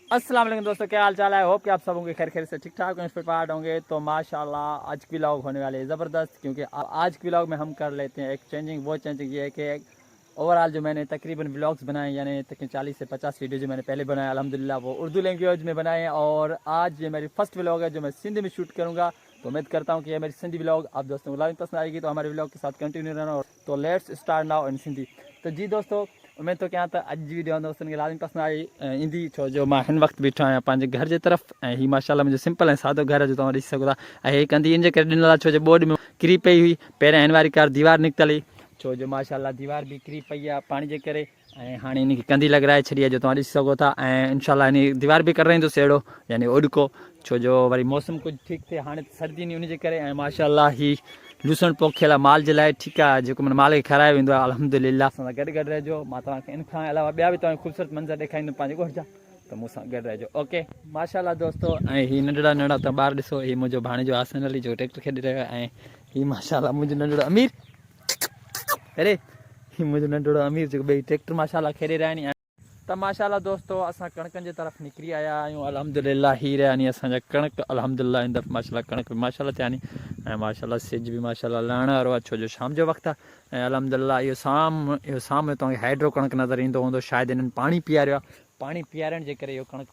अस्सलाम वालेकुम दोस्तों, क्या हाल चाल है। होप कि आप सब होंगे खैर खैर से ठीक ठाक होंगे, प्रिपेयर्ड होंगे। तो माशाल्लाह आज की व्लॉग होने वाले ज़बरदस्त, क्योंकि आज की व्लॉग में हम कर लेते हैं एक चेंजिंग। वो चेंजिंग ये है कि ओवरऑल जो मैंने तकरीबन व्लॉग्स बनाए, यानी तकरीबन 40 से 50 वीडियो जो मैंने पहले बनाए अल्हम्दुलिल्लाह वो उर्दू लैंग्वेज में बनाए हैं। और आज ये मेरी फर्स्ट व्लॉग है जो मैं सिंधी में शूट करूँगा। तो उम्मीद करता हूँ कि ये मेरी सिंधी व्लॉग आप दोस्तों को लाजमी पसंद आएगी। तो हमारे व्लॉग के साथ कंटिन्यू रहना। तो let's start now in Sindhi. तो जी दोस्तों, उम्मीद तो क्या था अज जी वीडियो दोस्तों के लाजमी पसंद आई ईंदी, छो जो मां हिन वक्त बीठो आहियां पंहिंजे घर जे तरफ़। ऐं ही माशाल्लाह मुंहिंजो सिंपल ऐं सादो घर जो तव्हां ॾिसी सघो था। ऐं हे कंदी इन जे करे ॾिनल आहे छो जो बोर्ड में किरी पई हुई। पहिरियां हिन वारी कार दीवार निकितल हुई, छो जो माशाल्लाह दीवार भी किरी पई आहे पाणी जे करे। ऐं हाणे इनखे कंदी लॻाए छॾी आहे जो तव्हां ॾिसी सघो था। ऐं इंशाल्लाह इन दीवार बि कराईंदुसि अहिड़ो यानी ओॾको, छो जो वरी मौसम कुझु ठीकु थिए। हाणे सर्दी नी उन जे करे। ऐं माशाल्लाह ही लूसण पोखियल आहे माल जे लाइ, ठीकु आहे, जेको माना माल खे खारायो वेंदो आहे अल्हम्दुलिल्लाह। असां सां गॾु गॾु रहिजो। मां तव्हांखे इन खां अलावा ॿिया बि तव्हांखे ख़ूबसूरत मंज़र ॾेखारींदुमि पंहिंजे ॻोठ जा, त मूंसां गॾु रहिजो। ओके माशाल्लाह दोस्तों। ऐं ही नंढड़ा नंढड़ा तव्हां ॿार ॾिसो, ही मुंहिंजो भाणे जो आसन अली जो ट्रैक्टर खेॾी रहियो आहे। ऐं ही माशाल्लाह मुंहिंजो नंढड़ो अमीर, अरे ही मुंहिंजो नंढड़ो अमीर जेको ॿई ट्रैक्टर माशाल्लाह खेॾे रहिया आहिनि। त माशाल्लाह दोस्तों असां कणकनि जे तरफ़ निकिरी आया आहियूं अल्हम्दुलिल्लाह। ही रहिया नी असांजा कणक अल्हम्दुलिल्लाह। इन दफ़े माशाल्लाह कणक बि माशाल्लाह थिया नी। ऐं माशाल्लाह सिज बि माशाल्लाह लहण वारो आहे, छो जो शाम जो वक़्तु आहे। ऐं अल्हम्दुलिल्लाह इहो साम तव्हांखे हाइड्रो कणक नज़र ईंदो हूंदो, शायदि इन्हनि पाणी पीआरियो आहे। पाणी पीआरण जे करे इहो कणक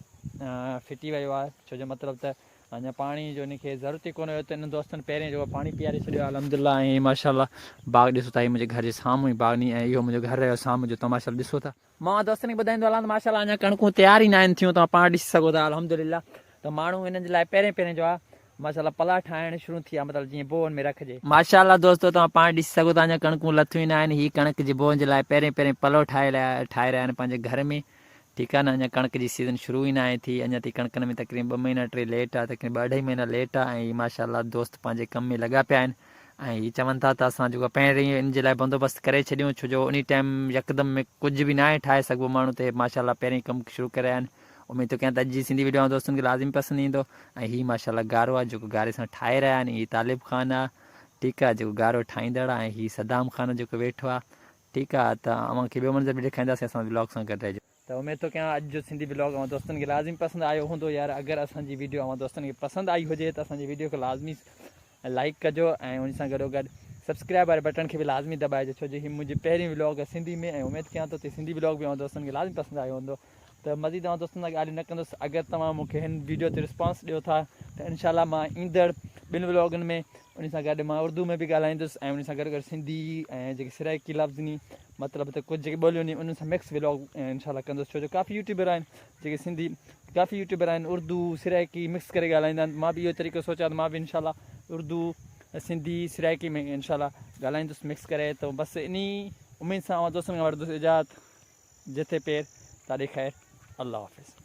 फिटी वियो आहे, छो जो मतिलबु त अञा पाणी जो इनखे ज़रूरत ई कोन हुयो। त इन दोस्तनि पहिरें जेको पाणी पीआरे छॾियो आहे अल्हम्दुलिल्लाह। ऐं माशाल्लाह बाग़ ॾिसो था, मुंहिंजे घर जे साम्हूं ई बाग़ नी। ऐं इहो मुंहिंजो घर रहियो साम्हूं जो तव्हां माशाल्लाह ॾिसो था। मां दोस्तनि खे ॿुधाईंदो हलां त माशाल्लाह अञा कणकूं तयार ई न आहिनि थियूं, तव्हां पाण ॾिसी सघो था अल्हम्दुलिल्लाह। त माण्हू हिननि जे लाइ पहिरें पहिरें जो आहे माशाल्लाह पला ठाहिण शुरू थी आहे, मतिलबु जीअं बोअनि में रखिजे। माशाल्लाह दोस्तों तव्हां पाण ॾिसी सघो था अञा कणकूं लथियूं ई न आहिनि। हीअ कणक जी बोअनि जे लाइ पहिरें पहिरें पलो ठाहे रहिया आहिनि पंहिंजे घर में, ठीकु आहे न। अञा कणक जी सीज़न शुरू ई न आहे थी, अञा थी कणकनि में तक़रीबन 2 महीना 3 लेट आहे, तक़रीबन 2 अढाई महीना लेट आहे। ऐं माशाल्लाह दोस्त पंहिंजे कम में लॻा पिया आहिनि। ऐं हीअ चवनि था त असां जेको पहिरीं इन जे लाइ बंदोबस्तु करे छॾियूं, छो जो उन टाइम यकदमि में कुझु बि न आहे ठाहे सघिबो माण्हू, त माशाल्लाह पहिरीं कमु शुरू करे आहिनि। उमेद तो कयां त अॼु जी सिंधी वीडियो दोस्तनि खे लाज़िमी पसंदि ईंदो। ऐं हीअ माशाल्लाह गारो आहे जेको गारे सां ठाहे रहिया आहिनि। हीअ तालिब ख़ान आहे, ठीकु आहे, जेको गारो ठाहींदड़ आहे। ऐं हीअ सदाम ख़ान जेको वेठो आहे, ठीकु आहे। त अव्हांखे ॿियो मंज़र बि ॾेखारींदासीं असां व्लॉग सां गॾु रहिजो। त उमेद तो कयां अॼु जो सिंधी व्लॉग अव्हां दोस्तनि खे लाज़िमी पसंदि आयो हूंदो। यार अगरि असांजी वीडियो अव्हां दोस्तनि खे पसंदि आई हुजे त असांजी वीडियो खे लाज़मी लाइक कजो। ऐं उन सां गॾोगॾु सब्सक्राइब वारे बटन खे बि लाज़मी दॿाइजो, छो जो हीअ मुंहिंजी पहिरीं व्लॉग आहे सिंधी में। ऐं उमेद कयां थो त सिंधी व्लॉग बि अव्हां दोस्तनि खे लाज़मी पसंदि आयो हूंदो। त मज़ीद तव्हां दोस्तनि सां ॻाल्हि न कंदुसि। अगरि तव्हां मूंखे हिन वीडियो ते रिस्पॉन्स ॾियो था त इनशाला मां ईंदड़ 2 व्लॉगनि में उन सां गॾु मां उर्दू में बि ॻाल्हाईंदुसि। ऐं उन सां गॾु गॾु सिंधी ऐं जेके सिराइकी लफ़्ज़ नी, मतिलबु त कुझु जेके ॿोलियूं नी उन सां मिक्स व्लॉग इनशाला कंदुसि, छो जो काफ़ी यूट्यूबर आहिनि जेके सिंधी, काफ़ी यूट्यूबर आहिनि उर्दू सिराइकी मिक्स करे ॻाल्हाईंदा आहिनि। मां बि इहो तरीक़ो सोचियां त मां बि इनशाला उर्दू सिंधी सिराइकी में इनशाला ॻाल्हाईंदुसि मिक्स करे। तो बसि इन उमेद सां दोस्तनि खां वठंदुसि इजाज़त। जिथे पेर ताॾे ख़ैर, अल्लाह हाफ़िज़।